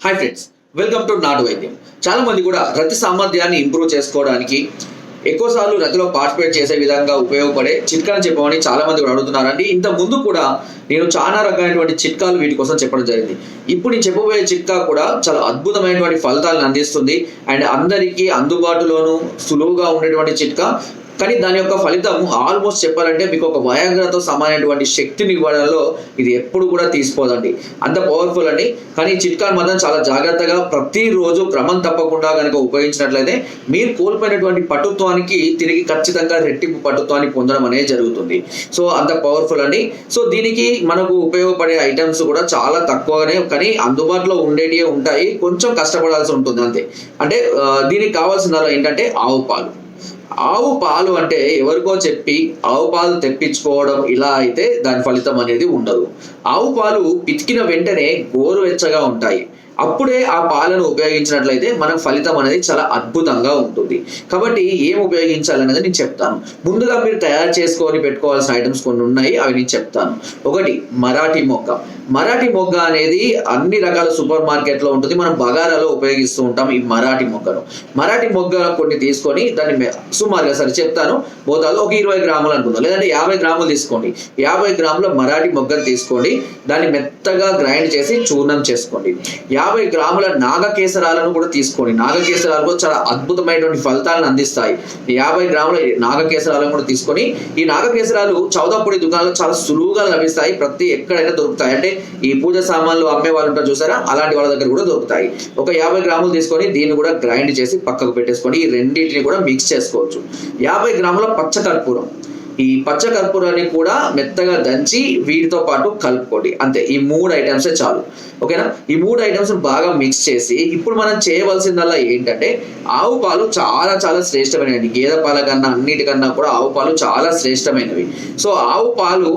Hi friends, welcome to నాటు వైద్యం. చాలా మంది కూడా రతి సామర్థ్యాన్ని ఇంప్రూవ్ చేసుకోవడానికి ఎక్కువసార్లు రతిలో పార్టిసిపేట్ చేసే విధంగా ఉపయోగపడే చిట్కాలు చెప్పమని చాలా మంది కూడా అడుగుతున్నారండి. ఇంత ముందు కూడా నేను చాలా రకమైనటువంటి చిట్కాలు వీటి కోసం చెప్పడం జరిగింది. ఇప్పుడు నేను చెప్పబోయే చిట్కా కూడా చాలా అద్భుతమైనటువంటి ఫలితాలను అందిస్తుంది అండ్ అందరికీ అందుబాటులోను సులువుగా ఉండేటువంటి చిట్కా. కానీ దాని యొక్క ఫలితం ఆల్మోస్ట్ చెప్పాలంటే మీకు ఒక వయాగ్రాతో సమానమైనటువంటి శక్తిని ఇవ్వడంలో ఇది ఎప్పుడు కూడా తీసిపోదండి. అంత పవర్ఫుల్ అండి. కానీ ఈ చిట్కాను మాత్రం చాలా జాగ్రత్తగా ప్రతిరోజు క్రమం తప్పకుండా కనుక ఉపయోగించినట్లయితే మీరు కోల్పోయినటువంటి పటుత్వానికి తిరిగి ఖచ్చితంగా రెట్టింపు పటుత్వాన్ని పొందడం అనేది జరుగుతుంది. సో అంత పవర్ఫుల్ అండి. సో దీనికి మనకు ఉపయోగపడే ఐటమ్స్ కూడా చాలా తక్కువగానే కానీ అందుబాటులో ఉండేటివే ఉంటాయి. కొంచెం కష్టపడాల్సి ఉంటుంది అంతే. అంటే దీనికి కావాల్సిందల్లా ఏంటంటే ఆవు పాలు. ఆవు పాలు అంటే ఎవరికో చెప్పి ఆవు పాలు తెప్పించుకోవడం ఇలా అయితే దాని ఫలితం అనేది ఉండదు. ఆవు పాలు పితికిన వెంటనే గోరువెచ్చగా ఉంటాయి. అప్పుడే ఆ పాలను ఉపయోగించినట్లయితే మనకు ఫలితం అనేది చాలా అద్భుతంగా ఉంటుంది. కాబట్టి ఏం ఉపయోగించాలనేది నేను చెప్తాను. ముందుగా మీరు తయారు చేసుకొని పెట్టుకోవాల్సిన ఐటమ్స్ కొన్ని ఉన్నాయి, అవి నేను చెప్తాను. ఒకటి మరాఠీ మొగ్గ. మరాఠీ మొగ్గ అనేది అన్ని రకాల సూపర్ మార్కెట్లో ఉంటుంది. మనం బగారాలో ఉపయోగిస్తూ ఉంటాం ఈ మరాఠీ మొగ్గను. మరాఠీ మొగ్గ కొన్ని తీసుకొని దాన్ని సుమారుగా సరే చెప్తాను మోతాదు ఒక 20 గ్రాములు అనుకుందాం, లేదంటే 50 గ్రాములు తీసుకోండి. 50 గ్రాముల మరాఠీ మొగ్గను తీసుకోండి, దాన్ని మెత్తగా గ్రైండ్ చేసి చూర్ణం చేసుకోండి. 50 గ్రాముల నాగకేసరాలను కూడా తీసుకోండి. నాగకేసరాలు కూడా చాలా అద్భుతమైనటువంటి ఫలితాలను అందిస్తాయి. 50 గ్రాముల నాగకేసరాలను కూడా తీసుకొని, ఈ నాగకేసరాలు చౌదపొడి దుకాణాలు చాలా సులువుగా లభిస్తాయి. ఎక్కడైనా దొరుకుతాయి. అంటే ఈ పూజ సామాన్లు అమ్మే వాళ్ళు ఉంటారు చూసారా, అలాంటి వాళ్ళ దగ్గర కూడా దొరుకుతాయి. ఒక 50 గ్రాములు తీసుకొని దీన్ని కూడా గ్రైండ్ చేసి పక్కకు పెట్టేసుకొని ఈ రెండింటిని కూడా మిక్స్ చేసుకోవచ్చు. 50 గ్రాముల పచ్చ కర్పూరం. ఈ పచ్చ కర్పూరాన్ని కూడా మెత్తగా దంచి వీటితో పాటు కలుపుకోండి. అంతే, ఈ 3 ఐటమ్సే చాలు. ఓకేనా? ఈ 3 ఐటమ్స్ బాగా మిక్స్ చేసి ఇప్పుడు మనం చేయవలసిందల్లా ఏంటంటే ఆవు పాలు చాలా చాలా శ్రేష్టమైనవి. గేదె పాల కన్నా అన్నిటికన్నా కూడా ఆవు పాలు చాలా శ్రేష్టమైనవి. సో ఆవు పాలు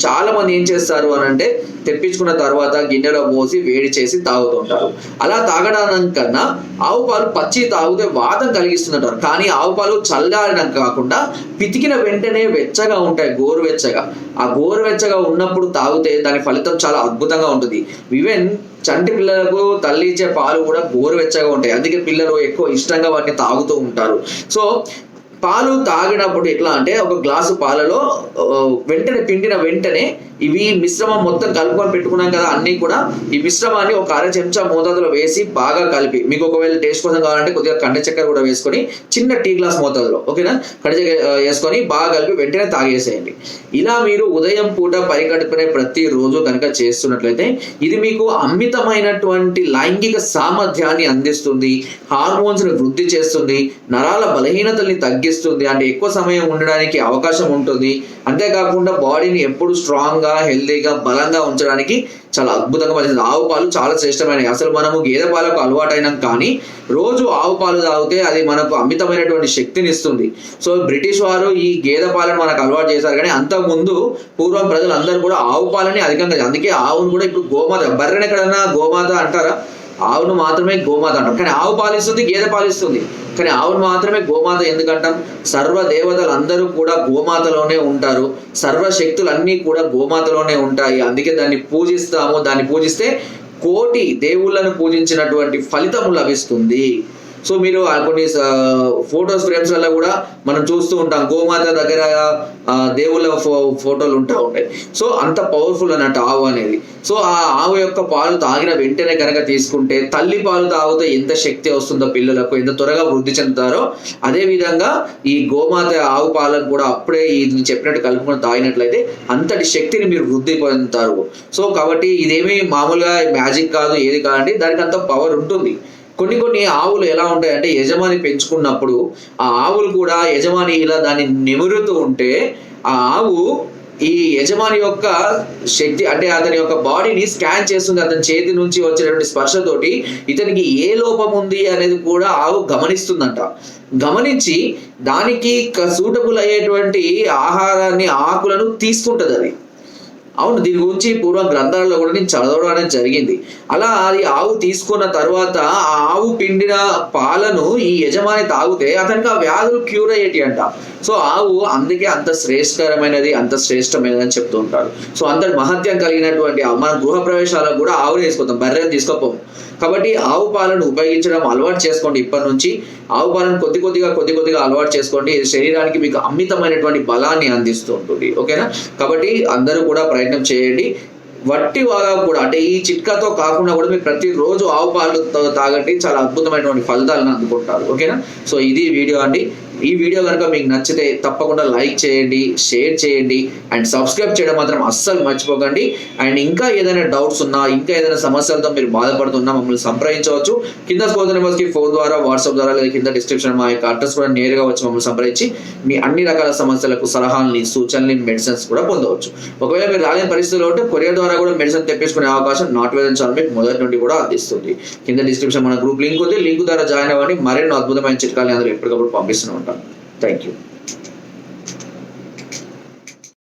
చాలా మంది ఏం చేస్తారు అని అంటే తెప్పించుకున్న తర్వాత గిన్నెలో పోసి వేడి చేసి తాగుతుంటారు. అలా తాగడానికన్నా ఆవు పాలు పచ్చి తాగితే వాతం కలిగిస్తుంటారు. కానీ ఆవు పాలు చల్లారిన కాకుండా పితికిన వెంటనే వెచ్చగా ఉంటాయి, గోరువెచ్చగా. ఆ గోరువెచ్చగా ఉన్నప్పుడు తాగితే దాని ఫలితం చాలా అద్భుతంగా ఉంటుంది. ఈవెన్ చంటి పిల్లలకు తల్లి ఇచ్చే పాలు కూడా గోరువెచ్చగా ఉంటాయి. అందుకే పిల్లలు ఎక్కువ ఇష్టంగా వాటిని తాగుతూ ఉంటారు. సో పాలు తాగినప్పుడు ఎట్లా అంటే ఒక గ్లాసు పాలలో వెంటనే పిండిన వెంటనే ఇవి మిశ్రమం మొత్తం కలుపుకొని పెట్టుకున్నాం కదా, అన్నీ కూడా ఈ మిశ్రమాన్ని ఒక 1/2 చెంచా మోతాదులో వేసి బాగా కలిపి, మీకు ఒకవేళ టేస్ట్ కోసం కావాలంటే కొద్దిగా కండ చక్కెర కూడా వేసుకొని చిన్న టీ గ్లాస్ మోతాదులో, ఓకేనా, కండ చక్కెర వేసుకొని బాగా కలిపి వెంటనే తాగేసేయండి. ఇలా మీరు ఉదయం పూట పరిగడుపునే ప్రతిరోజు కనుక చేస్తున్నట్లయితే ఇది మీకు అమితమైనటువంటి లైంగిక సామర్థ్యాన్ని అందిస్తుంది, హార్మోన్స్ని వృద్ధి చేస్తుంది, నరాల బలహీనతల్ని తగ్గిస్తుంది, అంటే ఎక్కువ సమయం ఉండడానికి అవకాశం ఉంటుంది. అంతేకాకుండా బాడీని ఎప్పుడు స్ట్రాంగ్గా, హెల్దీగా, బలంగా ఉంచడానికి చాలా అద్భుతంగా పనిచేస్తుంది. ఆవు పాలు చాలా శ్రేష్టమైనవి. అసలు మనము గేదె పాలకు అలవాటైనాం, కానీ రోజు ఆవు పాలు తాగితే అది మనకు అమితమైనటువంటి శక్తిని ఇస్తుంది. సో బ్రిటిష్ వారు ఈ గేదె పాలను మనకు అలవాటు చేశారు. కానీ అంతకుముందు పూర్వం ప్రజలందరూ కూడా ఆవు పాలని అధికంగా, అందుకే ఆవును కూడా ఇప్పుడు గోమాత, బర్రెని ఎక్కడన్నా గోమాత అంటారా? ఆవును మాత్రమే గోమాత అంటాం. కానీ ఆవు పాలిస్తుంది, గేదె పాలిస్తుంది, కానీ ఆవును మాత్రమే గోమాత ఎందుకంటాం? సర్వ దేవతలు అందరూ కూడా గోమాతలోనే ఉంటారు, సర్వశక్తులు అన్నీ కూడా గోమాతలోనే ఉంటాయి. అందుకే దాన్ని పూజిస్తాము. దాన్ని పూజిస్తే కోటి దేవుళ్ళను పూజించినటువంటి ఫలితము లభిస్తుంది. సో మీరు కొన్ని ఫొటోస్ ఫ్రేమ్స్లలో కూడా మనం చూస్తూ ఉంటాం, గోమాత దగ్గర దేవుళ్ళ ఫోటోలు ఉంటాయి. సో అంత పవర్ఫుల్ అన్నట్టు ఆవు అనేది. సో ఆ ఆవు యొక్క పాలు తాగిన వెంటనే కనుక తీసుకుంటే, తల్లి పాలు తాగితే ఎంత శక్తి వస్తుందో పిల్లలకు, ఎంత త్వరగా వృద్ధి చెందుతారో, అదే విధంగా ఈ గోమాత ఆవు పాలను కూడా అప్పుడే ఇది చెప్పినట్టు కలుపుకొని తాగినట్లయితే అంతటి శక్తిని మీరు వృద్ధి పొందుతారు. సో కాబట్టి ఇదేమీ మామూలుగా మ్యాజిక్ కాదు, ఏది కాదండి, దానికి అంత పవర్ ఉంటుంది. కొన్ని ఆవులు ఎలా ఉంటాయంటే యజమాని పెంచుకున్నప్పుడు ఆ ఆవులు కూడా యజమాని ఇలా దాన్ని నిమురుతూ ఉంటే ఆ ఆవు ఈ యజమాని యొక్క శక్తి, అంటే అతని యొక్క బాడీని స్కాన్ చేస్తుంది. అతని చేతి నుంచి వచ్చినటువంటి స్పర్శతోటి ఇతనికి ఏ లోపం ఉంది అనేది కూడా ఆవు గమనిస్తుందంట. గమనించి దానికి సూటబుల్ అయ్యేటువంటి ఆహారాన్ని, ఆకులను తీసుకుంటుంది. అది అవును, దీని గురించి పూర్వ గ్రంథాలలో కూడా నేను చదవడం అనేది జరిగింది. అలా అది ఆవు తీసుకున్న తర్వాత ఆ ఆవు పిండిన పాలను ఈ యజమాని తాగితే అతనికి ఆ వ్యాధులు క్యూర్ అయ్యేటి అంట. సో ఆవు అందుకే అంత శ్రేష్టకరమైనది, అంత శ్రేష్టమైనది అని చెప్తూ ఉంటారు. సో అంత మహత్యం కలిగినటువంటి మన గృహ ప్రవేశాలకు కూడా ఆవుని వేసుకుంటాం, బర్రెని తీసుకోపోము. కాబట్టి ఆవు పాలను ఉపయోగించడం అలవాటు చేసుకోండి. ఇప్పటి నుంచి ఆవు పాలను కొద్ది కొద్దిగా అలవాటు చేసుకోండి. ఇది శరీరానికి మీకు అమితమైనటువంటి బలాన్ని అందిస్తూ ఉంటుంది. ఓకేనా? కాబట్టి అందరూ కూడా ప్రయత్నం చేయండి. వట్టి వాగా కూడా, అంటే ఈ చిట్కాతో కాకుండా కూడా మీరు ప్రతిరోజు ఆవు పాలు తాగండి, చాలా అద్భుతమైనటువంటి ఫలితాలను అందుకుంటారు. ఓకేనా? సో ఇది వీడియో అండి. ఈ వీడియో కనుక మీకు నచ్చితే తప్పకుండా లైక్ చేయండి, షేర్ చేయండి అండ్ సబ్స్క్రైబ్ చేయడం మాత్రం అస్సలు మర్చిపోకండి. అండ్ ఇంకా ఏదైనా డౌట్స్ ఉన్నా, ఇంకా ఏదైనా సమస్యలతో మీరు బాధపడుతున్నా మమ్మల్ని సంప్రదించవచ్చు. కింద స్పోర్ట్స్ నెంబర్స్కి ఫోన్ ద్వారా, వాట్సాప్ ద్వారా, లేదా కింద డిస్క్రిప్షన్ మా యొక్క అడ్రస్ కూడా నేరుగా వచ్చి మమ్మల్ని సంప్రదించి మీ అన్ని రకాల సమస్యలకు సలహాలని, సూచనలు, మెడిసిన్స్ కూడా పొందవచ్చు. ఒకవేళ మీరు రాలేని పరిస్థితుల్లో ఉంటే కొరియర్ ద్వారా కూడా మెడిసిన్ తెప్పించుకునే అవకాశం నాట్ వెల్ ఛానల్ మీకు మొదటి నుండి కూడా అందిస్తుంది. కింద డిస్క్రిప్షన్ మన గ్రూప్ లింక్ ఉంది, లింక్ ద్వారా జాయిన్ అవ్వండి. మరెన్నో అద్భుతమైన చిట్కాలు అందరూ ఎప్పటికప్పుడు పంపిస్తూ ఉంటాం. Thank you.